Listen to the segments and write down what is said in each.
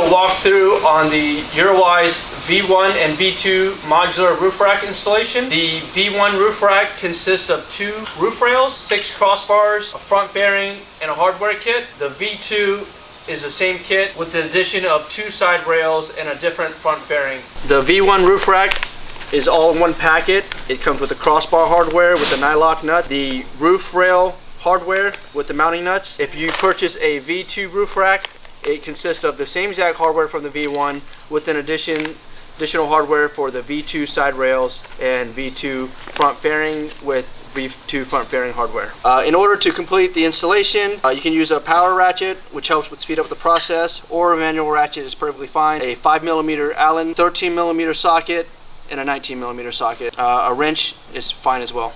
a walkthrough on the Eurowise V1 and V2 modular roof rack installation. The V1 roof rack consists of 2 roof rails, 6 crossbars, a front bearing, and a hardware kit. The V2 is the same kit with the addition of 2 side rails and a different front fairing. The V1 roof rack is all in one packet. It comes with the crossbar hardware with the nylock nut, the roof rail hardware with the mounting nuts. If you purchase a V2 roof rack, it consists of the same exact hardware from the V1 with an additional hardware for the V2 side rails and V2 front fairing with V2 front fairing hardware. In order to complete the installation, you can use a power ratchet, which helps with speed up the process, or a manual ratchet is perfectly fine. A 5mm Allen, 13mm socket, and a 19mm socket. A wrench is fine as well.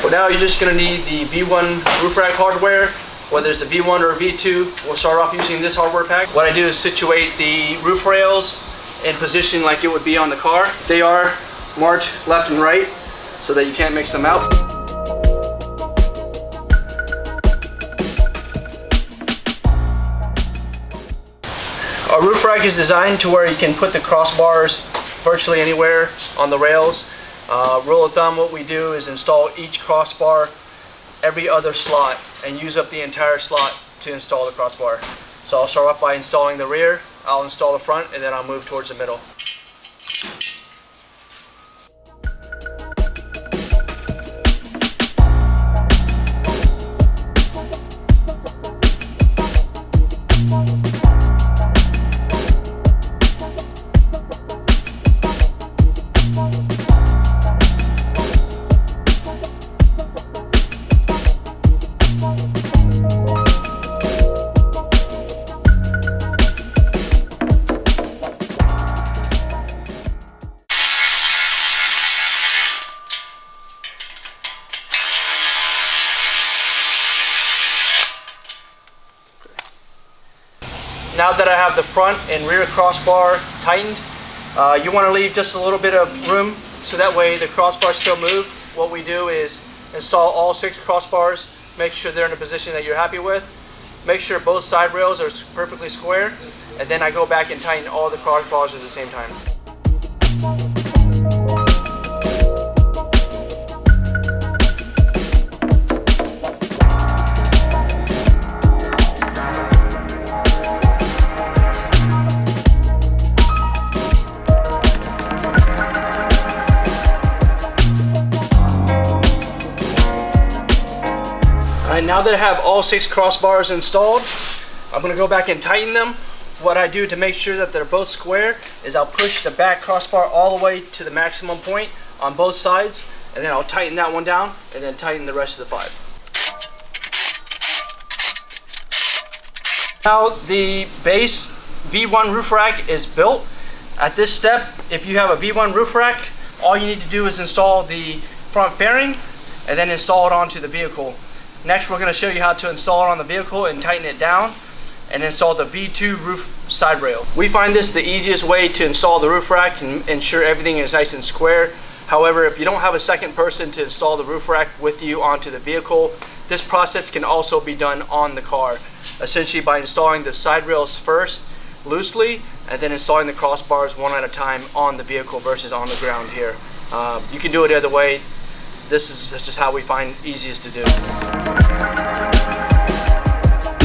Well, now you're just going to need the V1 roof rack hardware, whether it's the V1 or V2. We'll start off using this hardware pack. What I do is situate the roof rails in position like it would be on the car. They are marked left and right so that you can't mix them out. Our roof rack is designed to where you can put the crossbars virtually anywhere on the rails. Rule of thumb, what we do is install each crossbar every other slot and use up the entire slot to install the crossbar. So I'll start off by installing the rear, I'll install the front, and then I'll move towards the middle. Now that I have the front and rear crossbar tightened, you want to leave just a little bit of room so that way the crossbars still move. What we do is install all 6 crossbars, make sure they're in a position that you're happy with, make sure both side rails are perfectly square, and then I go back and tighten all the crossbars at the same time. Now that I have all 6 crossbars installed, I'm going to go back and tighten them. What I do to make sure that they're both square is I'll push the back crossbar all the way to the maximum point on both sides, and then I'll tighten that one down and then tighten the rest of the 5. Now the base V1 roof rack is built. At this step, if you have a V1 roof rack, all you need to do is install the front fairing and then install it onto the vehicle. Next, we're going to show you how to install it on the vehicle and tighten it down and install the V2 roof side rail. We find this the easiest way to install the roof rack and ensure everything is nice and square. However, if you don't have a second person to install the roof rack with you onto the vehicle, this process can also be done on the car, essentially by installing the side rails first loosely and then installing the crossbars one at a time on the vehicle versus on the ground here. You can do it either way. This is just how we find easiest to do.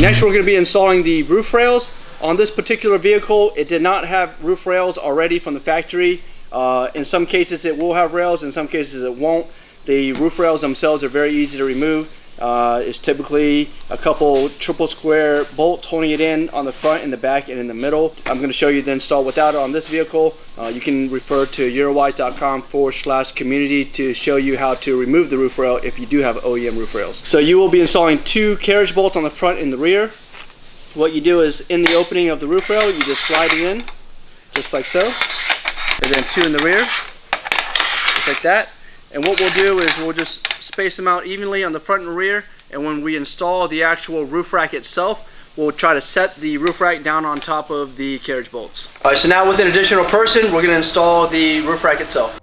Next, we're going to be installing the roof rails. On this particular vehicle, it did not have roof rails already from the factory. In some cases it will have rails, in some cases it won't. The roof rails themselves are very easy to remove. It's typically a couple triple square bolts holding it in on the front, in the back, and in the middle. I'm going to show you the install without it on this vehicle. You can refer to eurowise.com/community to show you how to remove the roof rail if you do have OEM roof rails. So you will be installing 2 carriage bolts on the front and the rear. What you do is in the opening of the roof rail, you just slide it in, just like so. And then 2 in the rear, just like that. And what we'll do is we'll just space them out evenly on the front and rear, and when we install the actual roof rack itself, we'll try to set the roof rack down on top of the carriage bolts. Alright, so now with an additional person, we're going to install the roof rack itself.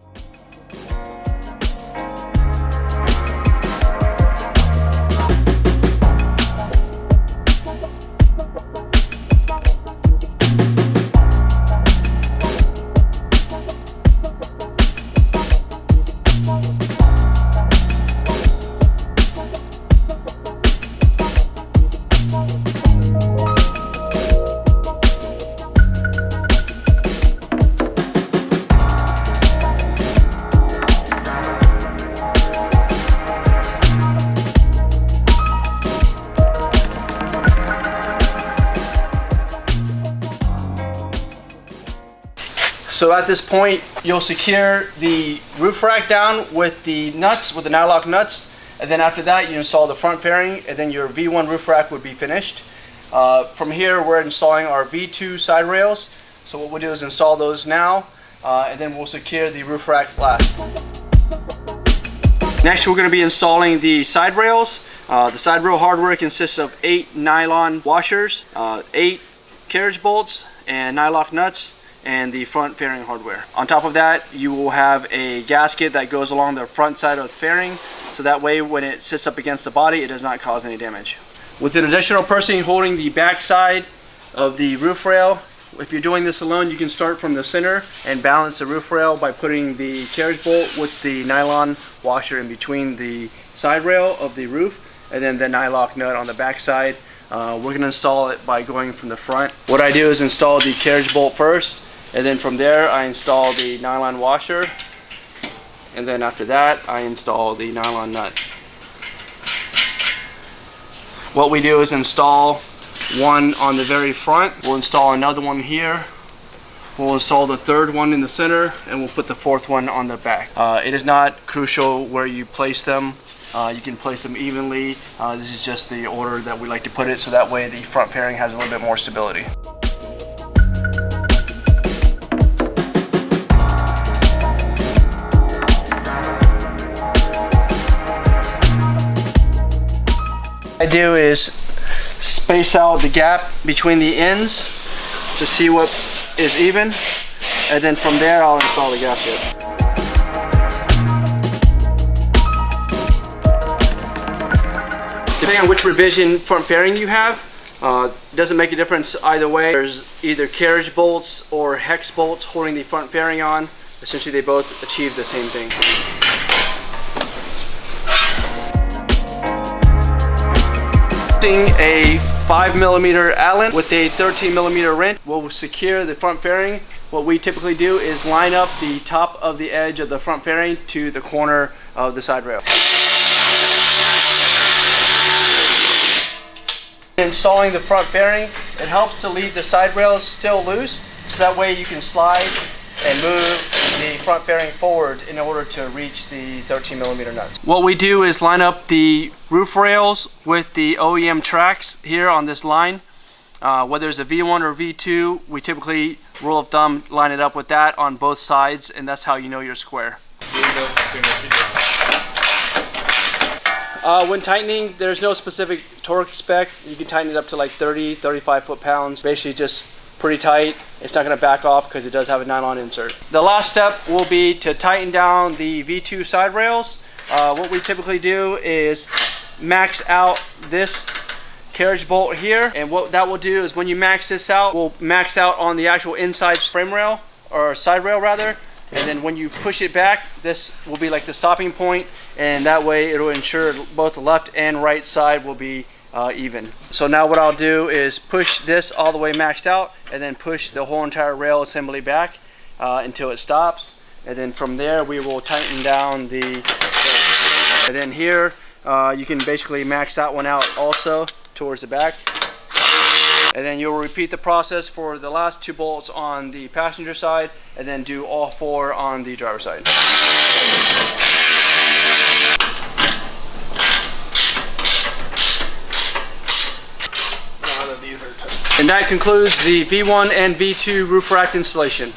So at this point, you'll secure the roof rack down with the nuts, with the nylock nuts, and then after that you install the front fairing, and then your V1 roof rack would be finished. From here we're installing our V2 side rails. So what we'll do is install those now, and then we'll secure the roof rack last. Next we're going to be installing the side rails. The side rail hardware consists of 8 nylon washers, 8 carriage bolts, and nylock nuts, and the front fairing hardware. On top of that, you will have a gasket that goes along the front side of the fairing, so that way when it sits up against the body, it does not cause any damage. With an additional person holding the back side of the roof rail, if you're doing this alone, you can start from the center and balance the roof rail by putting the carriage bolt with the nylon washer in between the side rail of the roof, and then the nylock nut on the back side. We're going to install it by going from the front. What I do is install the carriage bolt first, and then from there I install the nylon washer, and then after that I install the nylon nut. What we do is install one on the very front, we'll install another one here, we'll install the third one in the center, and we'll put the fourth one on the back. It is not crucial where you place them. You can place them evenly. This is just the order that we like to put it, so that way the front fairing has a little bit more stability. What I do is space out the gap between the ends to see what is even, and then from there I'll install the gasket. Depending on which revision front fairing you have, doesn't make a difference either way. There's either carriage bolts or hex bolts holding the front fairing on. Essentially they both achieve the same thing. A 5mm Allen with a 13mm wrench will secure the front fairing. What we typically do is line up the top of the edge of the front fairing to the corner of the side rail. Installing the front fairing, it helps to leave the side rails still loose, so that way you can slide and move the front fairing forward in order to reach the 13mm nuts. What we do is line up the roof rails with the OEM tracks here on this line. Whether it's a V1 or V2, we typically, rule of thumb, line it up with that on both sides, and that's how you know you're square. When tightening, there's no specific torque spec. You can tighten it up to like 30, 35 foot-pounds. Basically just pretty tight. It's not going to back off because it does have a nylon insert. The last step will be to tighten down the V2 side rails. What we typically do is max out this carriage bolt here, and what that will do is when you max this out, we'll max out on the actual inside frame rail, or side rail rather, and then when you push it back, this will be like the stopping point, and that way it'll ensure both the left and right side will be even. So now what I'll do is push this all the way maxed out, and then push the whole entire rail assembly back until it stops, and then from there we will tighten down the, and then here you can basically max that one out also towards the back, and then you'll repeat the process for the last 2 bolts on the passenger side, and then do all 4 on the driver's side. And that concludes the V1 and V2 roof rack installation.